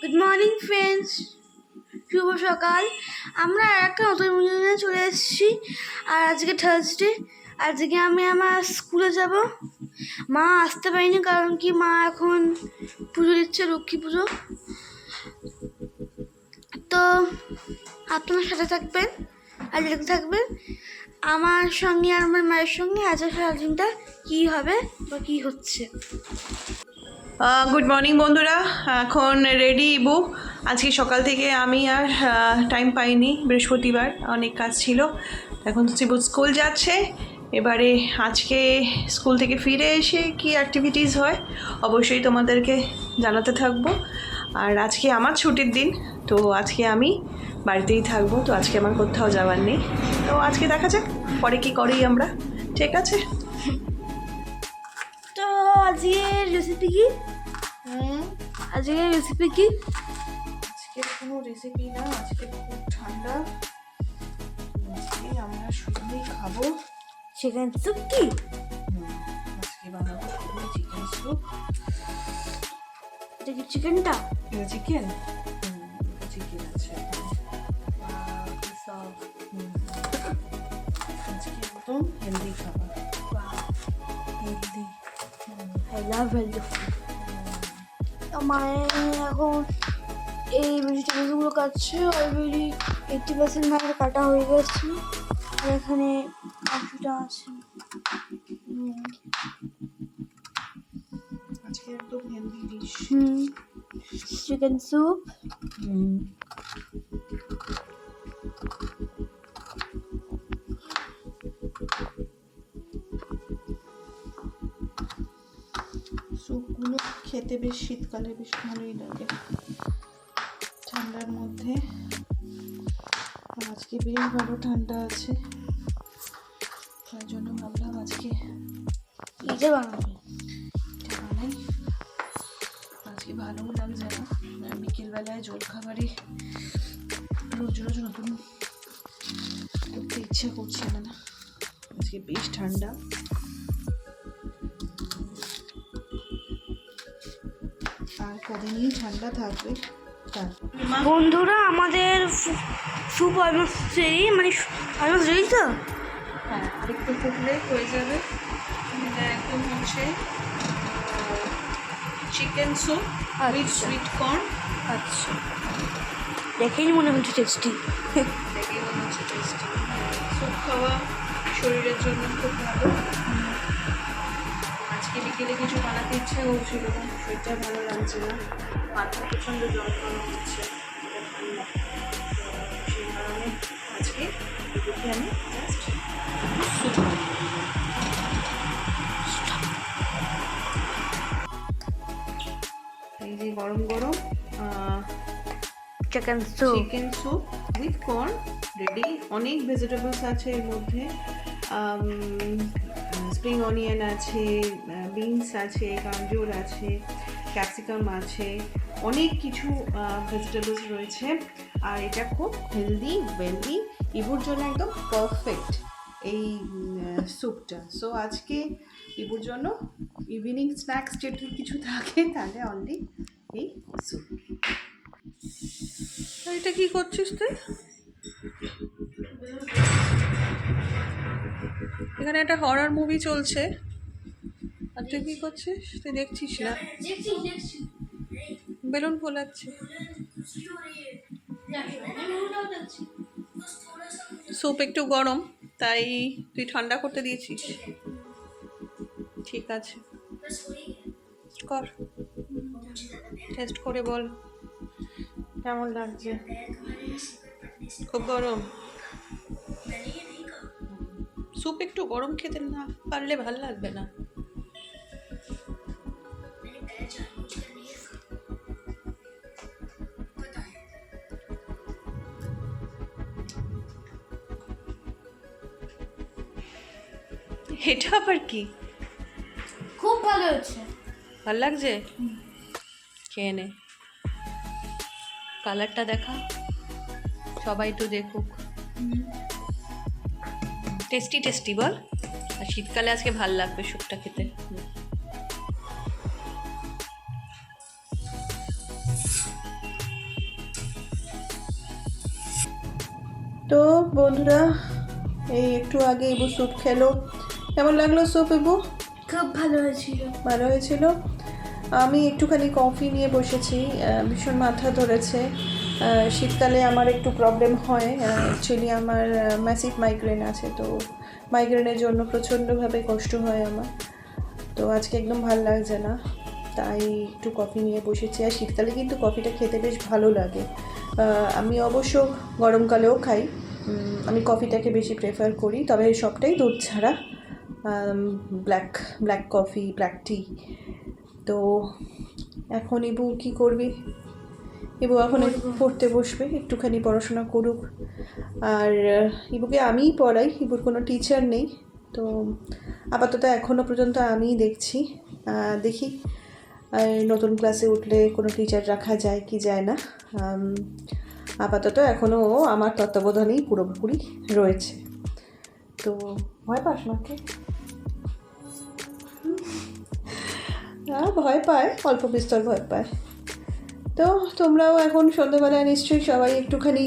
Good morning friends, শুভ সকাল। আমরা একটা নতুন ভিডিও চলে এসেছি। আর আজকে থার্সডে, আজকে আমি আমার স্কুলে যাব। মা আসতে পারিনি কারণ কি মা এখন পুজো দিচ্ছে, লক্ষ্মী পুজো। তো আপনার সাথে থাকবেন আর দেখতে থাকবেন আমার সঙ্গে আর আমার মায়ের সঙ্গে আজকে সারাদিনটা কী হবে বা কী হচ্ছে। গুড মর্নিং বন্ধুরা, এখন রেডি ইবু। আজকে সকাল থেকে আমি আর টাইম পাইনি, বৃহস্পতিবার অনেক কাজ ছিল। এখন ইবু স্কুল যাচ্ছে। এবারে আজকে স্কুল থেকে ফিরে এসে কি অ্যাক্টিভিটিস হয় অবশ্যই তোমাদেরকে জানাতে থাকবো। আর আজকে আমার ছুটির দিন, তো আজকে আমি বাড়িতেই থাকবো। তো আজকে আমার কোথাও যাওয়ার নেই। তো আজকে দেখা যাক পরে কি করি আমরা, ঠিক আছে? তো আজকের রেসিপি কি? আজকের রেসিপি কি? আজকে কোনো রেসিপি না, আজকে খুব ঠান্ডা। আজকে আমরা শুধুই খাবো চিকেন স্যুপ। কি আজকে বানাবো চিকেন স্যুপ। এটা কি চিকেনটা? চিকেন চিকেন আছে। আজকে একদম হেলদি খাবার, healthy. I love healthy food. মায়ের এখন এই ভেজিটেবলসগুলো কাটছে। অলরেডি 80% মায়ের কাটা হয়ে গেছে, আর এখানে বাকিটা আছে। আজকে একদম হেলদি ডিশ। Chicken soup. স্যুপগুলো খেতে বেশ শীতকালে বেশ ভালোই লাগে, ঠান্ডার মধ্যে। আজকে বেশ ভালো ঠান্ডা আছে, তাই জন্য ভাবলাম আজকে এটা বানাবে, এটা বানাই। আজকে ভালোও লাগছে না, বিকেলবেলায় জলখাবারে রোজ রোজ নতুন করতে ইচ্ছা করছে না। আজকে বেশ ঠান্ডা। আর কদিনই ঠান্ডা থাকবে। বন্ধুরা আমাদের স্যুপ অলমোস্ট রেডি, মানে অলমোস্ট রেডি তো। হ্যাঁ, আরেকটু ফুটলে হয়ে যাবে। এটা একদম হচ্ছে chicken soup with sweet corn. আচ্ছা, দেখেই মনে হচ্ছে টেস্টি। দেখেই মনে হচ্ছে টেস্টি। স্যুপ খাওয়া শরীরের জন্য খুব ভালো। আজকে বিকেলে কিছু বানাতে ইচ্ছা করছিল না, শরীরটা ভালো লাগছে না, মাথা প্রচণ্ড যন্ত্রণা হচ্ছে, ঠান্ডা। সেই কারণে আজকে এদিকে আমি জাস্ট স্যুপ বানিয়ে দেবো। এই যে গরম গরম chicken soup, chicken soup with corn ready. অনেক ভেজিটেবলস আছে এর মধ্যে। স্প্রিং অনিয়ন আছে, বিনস আছে, গাজর আছে, ক্যাপসিকাম আছে, অনেক কিছু ভেজিটেবলস রয়েছে। আর এটা খুব হেলদি ওয়েলদি, ইবুর জন্য একদম পারফেক্ট এই স্যুপটা। সো আজকে ইবুর জন্য ইভিনিং স্ন্যাক্স যদি কিছু থাকে তাহলে অনলি এই স্যুপ। এটা কি করছিস তুই? এখানে একটা হরর মুভি চলছে, আর তুই কি করছিস? তুই দেখছিস না? বেলুন ফোলাচ্ছে। স্যুপ একটু গরম, তাই তুই ঠান্ডা করতে দিয়েছিস। ঠিক আছে, কর, টেস্ট করে বল কেমন লাগছে। খুব গরম স্যুপ, একটু গরম খেতে না পারলে ভাল লাগবে না। এটা আবার কি? খুব ভালো হচ্ছে। ভাল লাগছে? খেয়ে নে, কালারটা দেখা, সবাই তো দেখুক। টেস্টি টেস্টি বল। আর শীতকালে আজকে ভাল লাগবে স্যুপটা খেতে। তো বন্ধুরা, এই একটু আগে ইবু স্যুপ খেলো। কেমন লাগলো স্যুপ ইবু? খুব ভালো হয়েছিল। ভালো হয়েছিল। আমি একটুখানি কফি নিয়ে বসেছি, ভীষণ মাথা ধরেছে। শীতকালে আমার একটু প্রবলেম হয়, অ্যাকচুয়ালি আমার ম্যাসিভ মাইগ্রেন আছে, তো মাইগ্রেনের জন্য প্রচণ্ডভাবে কষ্ট হয় আমার। তো আজকে একদম ভালো লাগছে না, তাই একটু কফি নিয়ে বসেছি। আর শীতকালে কিন্তু কফিটা খেতে বেশ ভালো লাগে। আমি অবশ্য গরমকালেও খাই, আমি কফিটাকে বেশি প্রেফার করি, তবে সবটাই দুধ ছাড়া, ব্ল্যাক কফি, ব্ল্যাক টি। তো এখন ইবু কী করবি? ইবু এখন পড়তে বসবে, একটুখানি পড়াশোনা করুক। আর ইবুকে আমিই পড়াই, ইবুর কোনো টিচার নেই। তো আপাতত এখনও পর্যন্ত আমিই দেখছি, দেখি আর নতুন ক্লাসে উঠলে কোনো টিচার রাখা যায় কি যায় না। আপাতত এখনও আমার তত্ত্বাবধানেই পুরোপুরি রয়েছে। তো ভয় পাস মাকে? ভয় পায়, অল্প বিস্তর ভয় পায়। তো তোমরাও এখন সন্ধ্যেবেলায় নিশ্চয়ই সবাই একটুখানি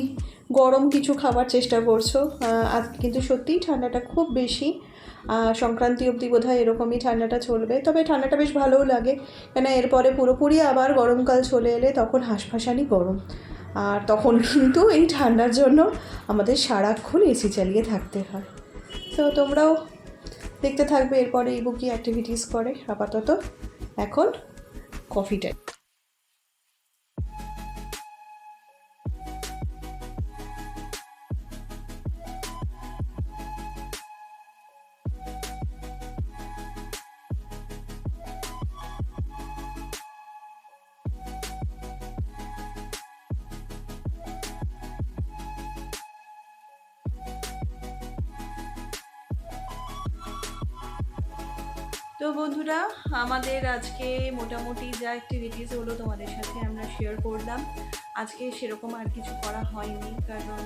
গরম কিছু খাবার চেষ্টা করছো। আজ কিন্তু সত্যিই ঠান্ডাটা খুব বেশি, সংক্রান্তি অবধি বোধহয় এরকমই ঠান্ডাটা চলবে। তবে ঠান্ডাটা বেশ ভালোও লাগে, কেন এরপরে পুরোপুরি আবার গরমকাল চলে এলে তখন হাঁসফাঁসানি গরম। আর তখন কিন্তু এই ঠান্ডার জন্য আমাদের সারাক্ষণ এসি চালিয়ে থাকতে হয়। তো তোমরাও দেখতে থাকবে এরপরে ইবু কি অ্যাক্টিভিটিস করে। আপাতত এখন কফিটা। তো বন্ধুরা, আমাদের আজকে মোটামুটি যা অ্যাক্টিভিটিস হলো তোমাদের সাথে আমরা শেয়ার করলাম। আজকে সেরকম আর কিছু করা হয়নি, কারণ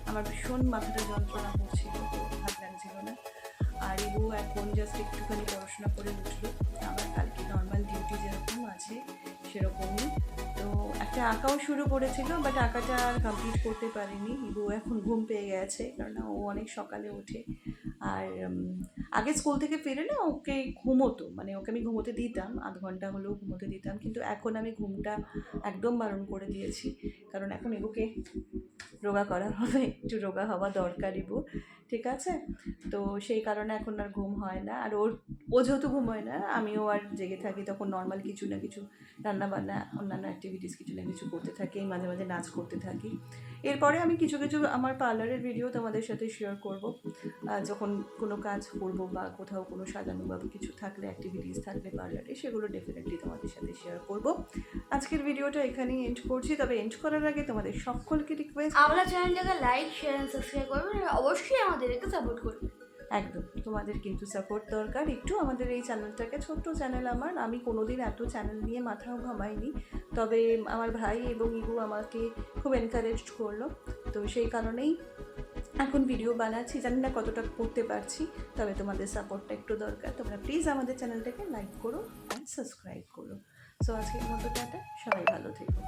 আমার ভীষণ মাথাটা যন্ত্রণা করছিল, তো ভালো লাগছিল না। আর ইবু এখন জাস্ট একটুখানি পড়াশোনা করে উঠলো, আবার কালকে নর্মাল ডিউটি যেরকম আছে সেরকমই। তো একটা আঁকাও শুরু করেছিল, বাট আঁকাটা আর কমপ্লিট করতে পারিনি। ইবু এখন ঘুম পেয়ে গেছে, কারণ ও অনেক সকালে ওঠে। আর আগে স্কুল থেকে ফিরে না ওকে ঘুমোতো, মানে ওকে আমি ঘুমোতে দিতাম, আধ ঘন্টা হলেও ঘুমোতে দিতাম, কিন্তু এখন আমি ঘুমটা একদম বারণ করে দিয়েছি, কারণ এখন ইবুকে রোগা করা হবে, একটু রোগা হওয়া দরকার ইবু, ঠিক আছে? তো সেই কারণে এখন আর ঘুম হয় না। আর ও যেহেতু ঘুম হয় না, আমিও আর জেগে থাকি, তখন নর্মাল কিছু না কিছু রান্নাবান্না, অন্যান্য অ্যাক্টিভিটিস কিছু না কিছু করতে থাকি, মাঝে মাঝে নাচ করতে থাকি। এরপরে আমি কিছু কিছু আমার পার্লারের ভিডিও তোমাদের সাথে শেয়ার করব, যখন কোনো কাজ করব বা কোথাও কোনো সাজানো বা কিছু থাকলে, অ্যাক্টিভিটিস থাকলে পার্লারে, সেগুলো ডেফিনেটলি তোমাদের সাথে শেয়ার করব। আজকের ভিডিওটা এখানেই এন্ড করছি, তবে এন্ড করার আগে তোমাদের সকলকে রিকোয়েস্ট, আমরা চ্যানেলটাকে লাইক, শেয়ার অ্যান্ড সাবস্ক্রাইব করবেন, আর অবশ্যই আমাদেরকে সাপোর্ট করবেন। একদম তোমাদের কিন্তু সাপোর্ট দরকার একটু। আমাদের এই চ্যানেলটাকে, ছোট্ট চ্যানেল আমার, আমি কোনোদিন এত চ্যানেল নিয়ে মাথাও ঘামাইনি, তবে আমার ভাই এবং ইবু আমাকে খুব এনকারেজ করলো, তো সেই কারণেই এখন ভিডিও বানাচ্ছি। জানি না কতটা করতে পারছি, তবে তোমাদের সাপোর্টটা একটু দরকার। তোমরা প্লিজ আমাদের চ্যানেলটাকে লাইক করো অ্যান্ড সাবস্ক্রাইব করো। সো আজকের মতো টাটা, সবাই ভালো থেকো।